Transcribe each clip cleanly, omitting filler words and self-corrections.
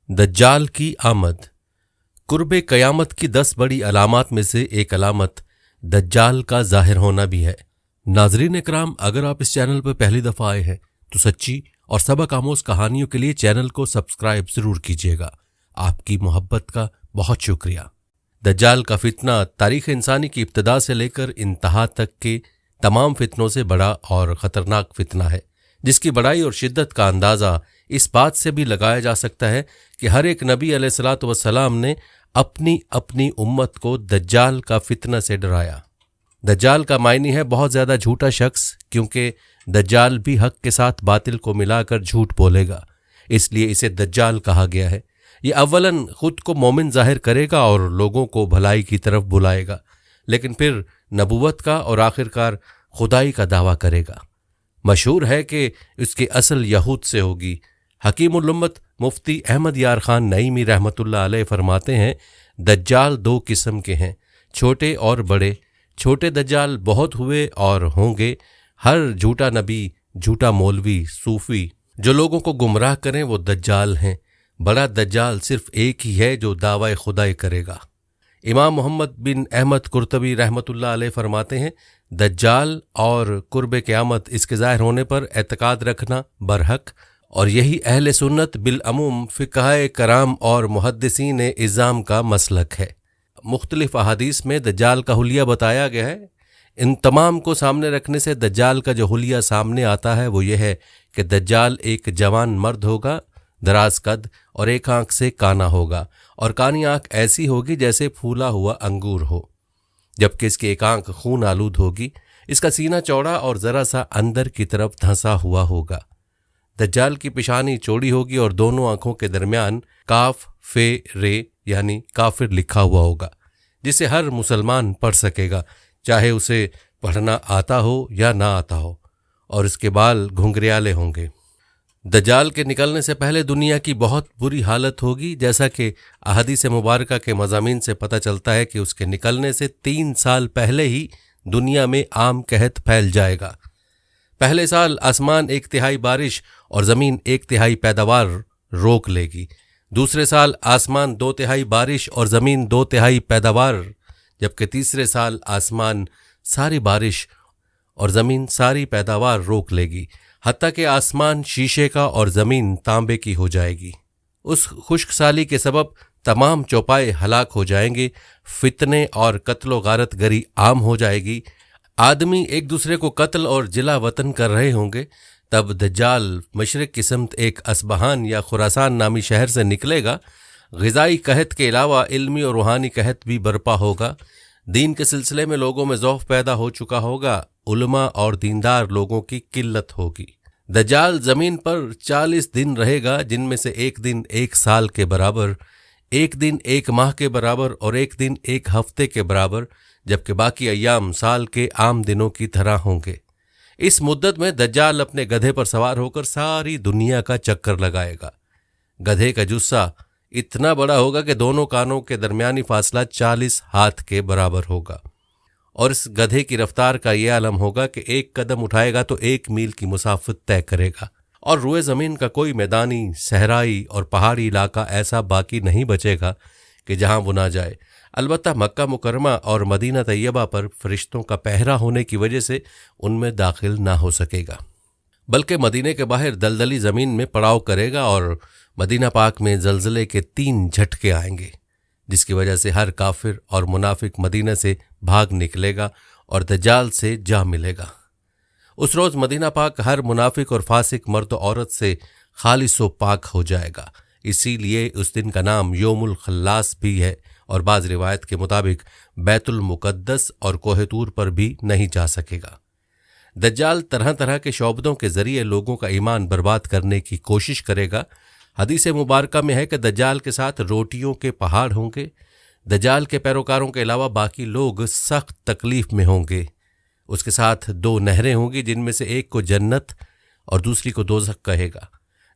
दज्जाल की आमद। कुर्बे क़यामत की 10 बड़ी अलामात में से एक अलामत दज्जाल का ज़ाहिर होना भी है। नाज़रीन इकराम, अगर आप इस चैनल पर पहली दफ़ा आए हैं तो सच्ची और सबक आमोज़ कहानियों के लिए चैनल को सब्सक्राइब ज़रूर कीजिएगा। आपकी मोहब्बत का बहुत शुक्रिया। दज्जाल का फितना तारीख़ इंसानी की इब्तिदा से लेकर इंतहा तक के तमाम फितनों से बड़ा और ख़तरनाक फितना है, जिसकी बड़ाई और शिद्दत का अंदाज़ा इस बात से भी लगाया जा सकता है कि हर एक नबी अलैहिस्सलातु वस्सलाम ने अपनी अपनी उम्मत को दज्जाल का फितना से डराया। दज्जाल का मायनी है बहुत ज़्यादा झूठा शख्स, क्योंकि दज्जाल भी हक के साथ बातिल को मिलाकर झूठ बोलेगा, इसलिए इसे दज्जाल कहा गया है। ये अव्वलन खुद को मोमिन जाहिर करेगा और लोगों को भलाई की तरफ बुलाएगा, लेकिन फिर नबूवत का और आखिरकार खुदाई का दावा करेगा। मशहूर है कि उसकी असल यहूद से होगी। हकीमुल उम्मत मुफ्ती अहमद यार खान नईमी रहमतुल्लाह अलैह फरमाते हैं, दज्जाल 2 किस्म के हैं, छोटे और बड़े। छोटे दज्जाल बहुत हुए और होंगे। हर झूठा नबी, झूठा मौलवी, सूफी जो लोगों को गुमराह करें वो दज्जाल हैं। बड़ा दज्जाल सिर्फ एक ही है जो दावा खुदाई करेगा। इमाम मोहम्मद बिन अहमद कुर्तबी रहमतुल्लाह अलैह फरमाते हैं, दज्जाल और कुर्बे क़यामत इसके ज़ाहिर होने पर एतकाद रखना बरहक, और यही अहले सुन्नत बिल अमूम फ़िक़हाए कराम और मुहद्दिसीन इज़ाम का मसलक है। मुख्तलिफ अहादीस में दज्जाल का हुलिया बताया गया है। इन तमाम को सामने रखने से दज्जाल का जो हुलिया सामने आता है वो ये है कि दज्जाल एक जवान मर्द होगा, दराज कद और एक आंख से काना होगा, और कानी आंख ऐसी होगी जैसे फूला हुआ अंगूर हो, जबकि इसकी एक आंख खून आलूद होगी। इसका सीना चौड़ा और ज़रा सा अंदर की तरफ धंसा हुआ होगा। दज्जाल की पेशानी चौड़ी होगी और दोनों आंखों के दरमियान काफ फे रे यानी काफिर लिखा हुआ होगा, जिसे हर मुसलमान पढ़ सकेगा, चाहे उसे पढ़ना आता हो या ना आता हो, और इसके बाल घुंघरियाले होंगे। दज्जाल के निकलने से पहले दुनिया की बहुत बुरी हालत होगी, जैसा कि अहादीस मुबारका के मज़ामीन से पता चलता है कि उसके निकलने से 3 साल पहले ही दुनिया में आम कहत फैल जाएगा। पहले साल आसमान 1/3 बारिश और ज़मीन 1/3 पैदावार रोक लेगी। दूसरे साल आसमान 2/3 बारिश और ज़मीन 2/3 पैदावार, जबकि तीसरे साल आसमान सारी बारिश और ज़मीन सारी पैदावार रोक लेगी, हत्ता कि आसमान शीशे का और ज़मीन तांबे की हो जाएगी। उस खुश्क साली के सबब तमाम चौपाए हलाक हो जाएंगे, फितने और कत्लो गारत गरी आम हो जाएगी, आदमी एक दूसरे को कत्ल और जिला वतन कर रहे होंगे। तब दज्जाल मशरिक की समत एक असबहान या खुरासान नामी शहर से निकलेगा। ग़िज़ाई कहत के अलावा इल्मी और रूहानी कहत भी बरपा होगा। दीन के सिलसिले में लोगों में ज़ौफ़ पैदा हो चुका होगा। उलमा और दीनदार लोगों की किल्लत होगी। दज्जाल ज़मीन पर 40 दिन रहेगा, जिनमें से एक दिन 1 साल के बराबर, एक दिन 1 माह के बराबर और एक दिन 1 हफ्ते के बराबर, जबकि बाकी अय्याम साल के आम दिनों की तरह होंगे। इस मुद्दत में दज्जाल अपने गधे पर सवार होकर सारी दुनिया का चक्कर लगाएगा। गधे का जुस्सा इतना बड़ा होगा कि दोनों कानों के दरमियानी फासला 40 हाथ के बराबर होगा, और इस गधे की रफ्तार का यह आलम होगा कि 1 कदम उठाएगा तो 1 मील की मुसाफत तय करेगा, और रुए ज़मीन का कोई मैदानी, सहराई और पहाड़ी इलाका ऐसा बाकी नहीं बचेगा कि जहां वो ना जाए। अलबत्ता मक्का मुकरमा और मदीना तैयबा पर फरिश्तों का पहरा होने की वजह से उनमें दाखिल ना हो सकेगा, बल्कि मदीने के बाहर दलदली ज़मीन में पड़ाव करेगा, और मदीना पाक में ज़लज़ले के 3 झटके आएंगे, जिसकी वजह से हर काफिर और मुनाफिक मदीना से भाग निकलेगा और दज्जाल से जा मिलेगा। उस रोज़ मदीना पाक हर मुनाफिक और फासिक मर्द औरत से खालिस व पाक हो जाएगा। इसीलिए उस दिन का नाम योमुल खल्लास भी है, और बाज़ रिवायत के मुताबिक बैतुल मुक़द्दस और कोहतूर पर भी नहीं जा सकेगा। दज्जाल तरह तरह के शौबदों के ज़रिए लोगों का ईमान बर्बाद करने की कोशिश करेगा। हदीस मुबारका में है कि दज्जाल के साथ रोटियों के पहाड़ होंगे। दज्जाल के पैरोकारों के अलावा बाकी लोग सख्त तकलीफ़ में होंगे। उसके साथ 2 नहरें होंगी, जिनमें से एक को जन्नत और दूसरी को दोज़ख कहेगा।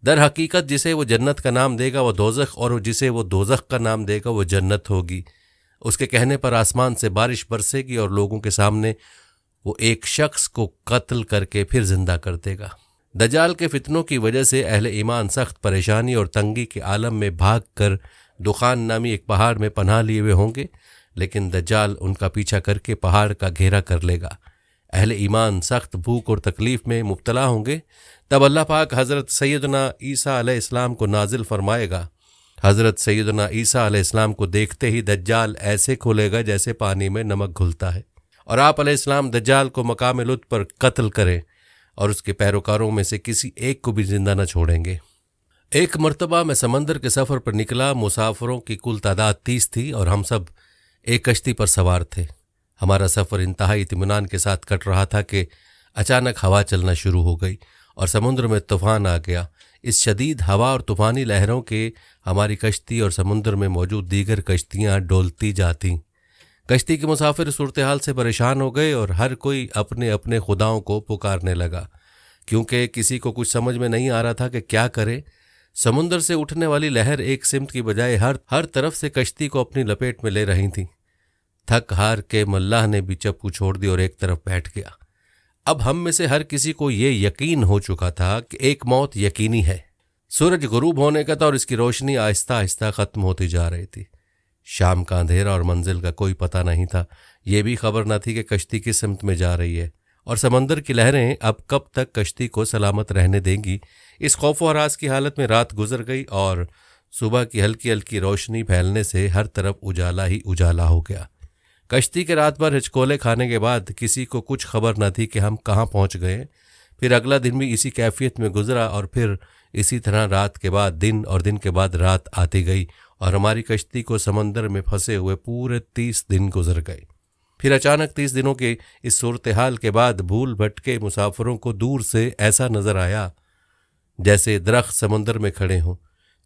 दर हकीकत जिसे वो जन्नत का नाम देगा वो दोज़ख, और जिसे वो दोज़ख का नाम देगा वो जन्नत होगी। उसके कहने पर आसमान से बारिश बरसेगी और लोगों के सामने वो एक शख्स को कत्ल करके फिर जिंदा कर देगा। दज्जाल के फितनों की वजह से अहले ईमान सख्त परेशानी और तंगी के आलम में भाग कर दुखान नामी एक पहाड़ में पनाह लिए हुए होंगे, लेकिन दज्जाल उनका पीछा करके पहाड़ का घेरा कर लेगा। अहले ईमान सख्त भूख और तकलीफ में मुब्तला होंगे। तब अल्लाह पाक हज़रत सैयदना ईसा अलैहिस्सलाम को नाजिल फरमाएगा। हज़रत सैयदना ईसा अलैहिस्सलाम को देखते ही दज्जाल ऐसे खुलेगा जैसे पानी में नमक घुलता है, और आप अलैहिस्सलाम दज्जाल को मकाम लुत्फ पर कत्ल करें और उसके पैरोकारों में से किसी एक को भी जिंदा न छोड़ेंगे। एक मर्तबा मैं समंदर के सफ़र पर निकला। मुसाफिरों की कुल तादाद 30 थी और हम सब एक कश्ती पर सवार थे। हमारा सफ़र इंतहाई इत्मीनान के साथ कट रहा था कि अचानक हवा चलना शुरू हो गई और समुद्र में तूफान आ गया। इस शदीद हवा और तूफ़ानी लहरों के हमारी कश्ती और समुद्र में मौजूद दीगर कश्तियाँ डोलती जातीं। कश्ती के मुसाफिर सूरत हाल से परेशान हो गए और हर कोई अपने अपने खुदाओं को पुकारने लगा, क्योंकि किसी को कुछ समझ में नहीं आ रहा था कि क्या करे। समुद्र से उठने वाली लहर एक सिमत की बजाय हर तरफ से कश्ती को अपनी लपेट में ले रही थी। थक हार के मल्लाह ने भी चप्पू छोड़ दी और एक तरफ बैठ गया। अब हम में से हर किसी को ये यकीन हो चुका था कि एक मौत यकीनी है। सूरज गुरूब होने का था और इसकी रोशनी आहिस्ता आहिस्ता ख़त्म होती जा रही थी। शाम का अंधेरा और मंजिल का कोई पता नहीं था। ये भी खबर न थी कि कश्ती किस सिमत में जा रही है और समंदर की लहरें अब कब तक कश्ती को सलामत रहने देंगी। इस खौफ व हरास की हालत में रात गुजर गई और सुबह की हल्की हल्की रोशनी फैलने से हर तरफ उजाला ही उजाला हो गया। कश्ती के रात भर हिचकोले खाने के बाद किसी को कुछ खबर न थी कि हम कहाँ पहुँच गए। फिर अगला दिन भी इसी कैफियत में गुजरा और फिर इसी तरह रात के बाद दिन और दिन के बाद रात आती गई और हमारी कश्ती को समंदर में फंसे हुए पूरे 30 दिन गुजर गए। फिर अचानक 30 दिनों के इस सूरत हाल के बाद भूल भटके मुसाफिरों को दूर से ऐसा नज़र आया जैसे दरख्त समंदर में खड़े हों।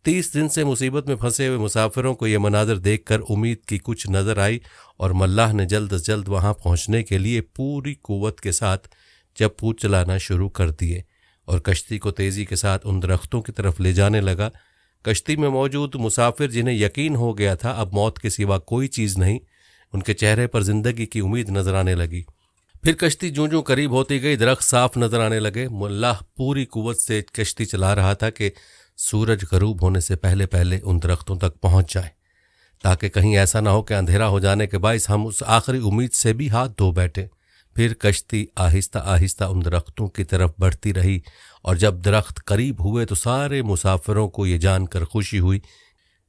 30 दिन से मुसीबत में फंसे हुए मुसाफिरों को यह मनाजर देखकर उम्मीद की कुछ नज़र आई और मल्लाह ने जल्द से जल्द वहाँ पहुँचने के लिए पूरी कुव्वत के साथ चप्पू चलाना शुरू कर दिए और कश्ती को तेज़ी के साथ उन दरख्तों की तरफ ले जाने लगा। कश्ती में मौजूद मुसाफिर जिन्हें यकीन हो गया था अब मौत के सिवा कोई चीज़ नहीं, उनके चेहरे पर जिंदगी की उम्मीद नजर आने लगी। फिर कश्ती जूं जूं करीब होती गई दरख्त साफ नजर आने लगे। मुल्लाह पूरी कुव्वत से कश्ती चला रहा था कि सूरज गरूब होने से पहले पहले उन दरख्तों तक पहुंच जाए, ताकि कहीं ऐसा ना हो कि अंधेरा हो जाने के बायस हम उस आखिरी उम्मीद से भी हाथ धो बैठे। फिर कश्ती आहिस्ता आहिस्ता उन दरख्तों की तरफ बढ़ती रही और जब दरख्त करीब हुए तो सारे मुसाफिरों को ये जानकर खुशी हुई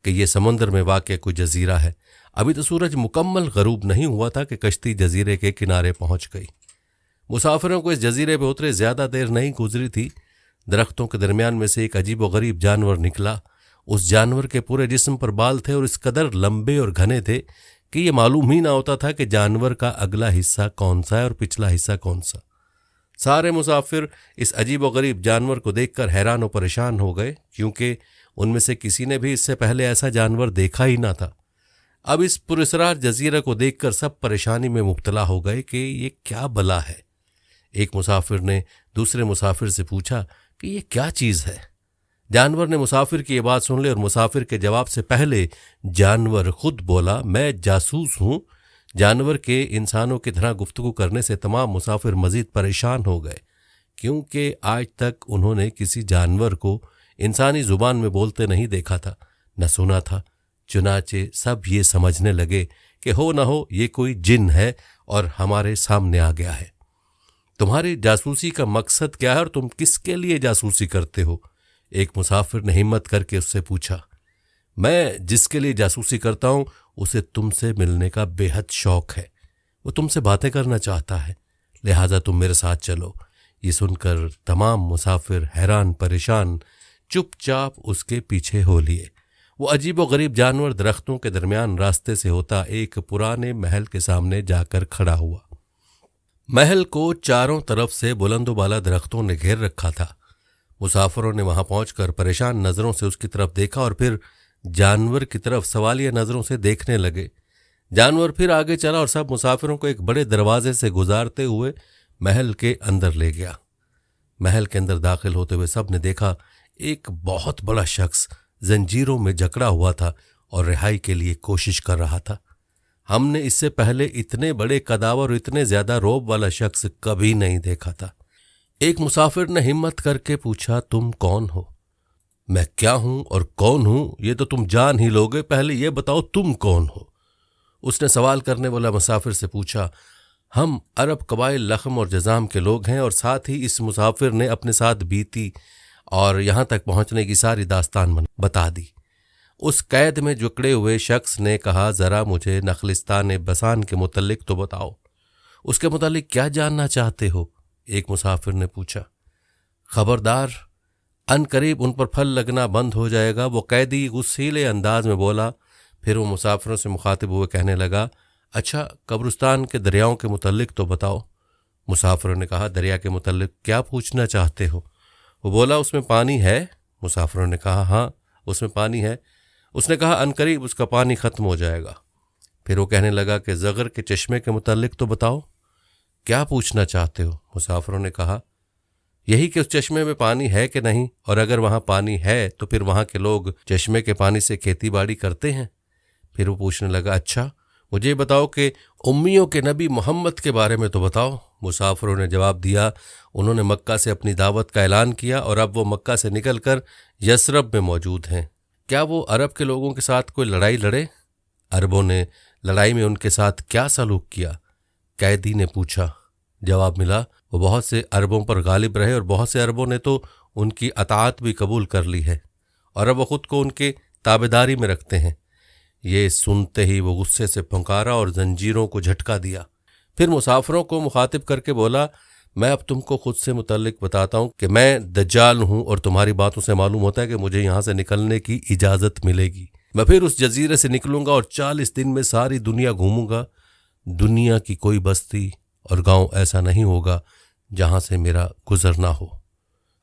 कि ये समंदर में वाक़ कोई जजीरा है। अभी तो सूरज मुकम्मल गरूब नहीं हुआ था कि कश्ती जजीरे के किनारे पहुंच गई। मुसाफिरों को इस जजीरे पर उतरे ज़्यादा देर नहीं गुजरी थी। दरख्तों के दरमियान में से एक अजीब व गरीब जानवर निकला। उस जानवर के पूरे जिस्म पर बाल थे और इस कदर लंबे और घने थे कि ये मालूम ही ना होता था कि जानवर का अगला हिस्सा कौन सा है और पिछला हिस्सा कौन सा। सारे मुसाफिर इस अजीब व गरीब जानवर को देखकर हैरान और परेशान हो गए, क्योंकि उनमें से किसी ने भी इससे पहले ऐसा जानवर देखा ही ना था। अब इस पुरस्रार जजीरा को देखकर सब परेशानी में मुब्तला हो गए कि ये क्या बला है। एक मुसाफिर ने दूसरे मुसाफिर से पूछा कि ये क्या चीज़ है। जानवर ने मुसाफिर की ये बात सुन ली और मुसाफिर के जवाब से पहले जानवर खुद बोला, मैं जासूस हूँ। जानवर के इंसानों की तरह गुफ्तगू करने से तमाम मुसाफिर मज़ीद परेशान हो गए, क्योंकि आज तक उन्होंने किसी जानवर को इंसानी ज़ुबान में बोलते नहीं देखा था, न सुना था। चुनाचे सब ये समझने लगे कि हो न हो ये कोई जिन है और हमारे सामने आ गया है। तुम्हारी जासूसी का मकसद क्या है और तुम किसके लिए जासूसी करते हो? एक मुसाफिर ने हिम्मत करके उससे पूछा। मैं जिसके लिए जासूसी करता हूँ उसे तुमसे मिलने का बेहद शौक है। वो तुमसे बातें करना चाहता है, लिहाजा तुम मेरे साथ चलो। ये सुनकर तमाम मुसाफिर हैरान परेशान चुपचाप उसके पीछे हो लिए। वो अजीब व गरीब जानवर दरख्तों के दरमियान रास्ते से होता एक पुराने महल के सामने जाकर खड़ा हुआ। महल को चारों तरफ से बुलंदोबाला दरख्तों ने घेर रखा था। मुसाफिरों ने वहां पहुंचकर परेशान नज़रों से उसकी तरफ देखा और फिर जानवर की तरफ सवालिया नज़रों से देखने लगे। जानवर फिर आगे चला और सब मुसाफिरों को एक बड़े दरवाजे से गुजारते हुए महल के अंदर ले गया। महल के अंदर दाखिल होते हुए सब ने देखा एक बहुत बड़ा शख्स जंजीरों में जकड़ा हुआ था और रिहाई के लिए कोशिश कर रहा था। हमने इससे पहले इतने बड़े कदावर और इतने ज़्यादा रौब वाला शख्स कभी नहीं देखा था। एक मुसाफिर ने हिम्मत करके पूछा, तुम कौन हो? मैं क्या हूं और कौन हूं ये तो तुम जान ही लोगे, पहले ये बताओ तुम कौन हो? उसने सवाल करने वाला मुसाफिर से पूछा, हम अरब कबाइल लखम और जजाम के लोग हैं। और साथ ही इस मुसाफिर ने अपने साथ बीती और यहाँ तक पहुँचने की सारी दास्तान बता दी। उस कैद में जकड़े हुए शख्स ने कहा, ज़रा मुझे नखलिस्तान बसान के मुतल्लिक तो बताओ, उसके मुतालिक क्या जानना चाहते हो? एक मुसाफिर ने पूछा। खबरदार, अनकरीब उन पर फल लगना बंद हो जाएगा, वो कैदी गुस्सीले अंदाज में बोला। फिर वो मुसाफिरों से मुखातिब हुए कहने लगा, अच्छा कब्रिस्तान के दरियाओं के मुतल्लिक तो बताओ। मुसाफिरों ने कहा, दरिया के मुतल्लिक क्या पूछना चाहते हो? वो बोला, उसमें पानी है? मुसाफिरों ने कहा, हाँ उसमें पानी है। उसने कहा, अनकरीब उसका पानी ख़त्म हो जाएगा। फिर वो कहने लगा कि ज़गर के चश्मे के मुतल्लिक तो बताओ, क्या पूछना चाहते हो? मुसाफिरों ने कहा, यही कि उस चश्मे में पानी है कि नहीं, और अगर वहाँ पानी है तो फिर वहाँ के लोग चश्मे के पानी से खेती बाड़ी करते हैं। फिर वो पूछने लगा, अच्छा मुझे बताओ कि उम्मियों के नबी मोहम्मद के बारे में तो बताओ। मुसाफिरों ने जवाब दिया, उन्होंने मक्का से अपनी दावत का ऐलान किया और अब वो मक्का से निकलकर यसरब में मौजूद हैं। क्या वो अरब के लोगों के साथ कोई लड़ाई लड़े? अरबों ने लड़ाई में उनके साथ क्या सलूक किया? कैदी ने पूछा। जवाब मिला, वो बहुत से अरबों पर गालिब रहे और बहुत से अरबों ने तो उनकी अताअत भी कबूल कर ली है और अब वो खुद को उनके ताबेदारी में रखते हैं। ये सुनते ही वो गुस्से से फुंकारा और जंजीरों को झटका दिया। फिर मुसाफिरों को मुखातिब करके बोला, मैं अब तुमको खुद से मुतल्लिक बताता हूँ कि मैं दज्जाल हूँ और तुम्हारी बातों से मालूम होता है कि मुझे यहाँ से निकलने की इजाज़त मिलेगी। मैं फिर उस जजीरे से निकलूंगा और 40 दिन में सारी दुनिया घूमूंगा। दुनिया की कोई बस्ती और गांव ऐसा नहीं होगा जहां से मेरा गुजरना हो।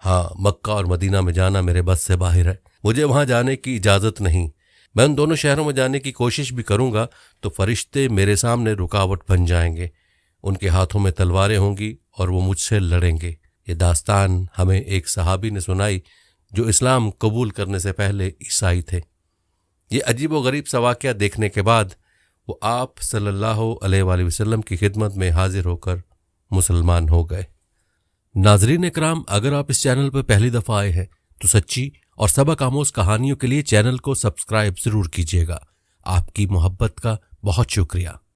हाँ, मक्का और मदीना में जाना मेरे बस से बाहर है, मुझे वहां जाने की इजाज़त नहीं। मैं उन दोनों शहरों में जाने की कोशिश भी करूंगा तो फरिश्ते मेरे सामने रुकावट बन जाएंगे, उनके हाथों में तलवारें होंगी और वो मुझसे लड़ेंगे। ये दास्तान हमें एक सहाबी ने सुनाई जो इस्लाम कबूल करने से पहले ईसाई थे। ये अजीब व गरीब सा वाक़या देखने के बाद वो आप सल्लल्लाहु अलैहि वसल्लम की खिदमत में हाजिर होकर मुसलमान हो गए। नाज़रीन इकराम, अगर आप इस चैनल पर पहली दफ़ा आए हैं तो सच्ची और सबक आमोज कहानियों के लिए चैनल को सब्सक्राइब ज़रूर कीजिएगा। आपकी मोहब्बत का बहुत शुक्रिया।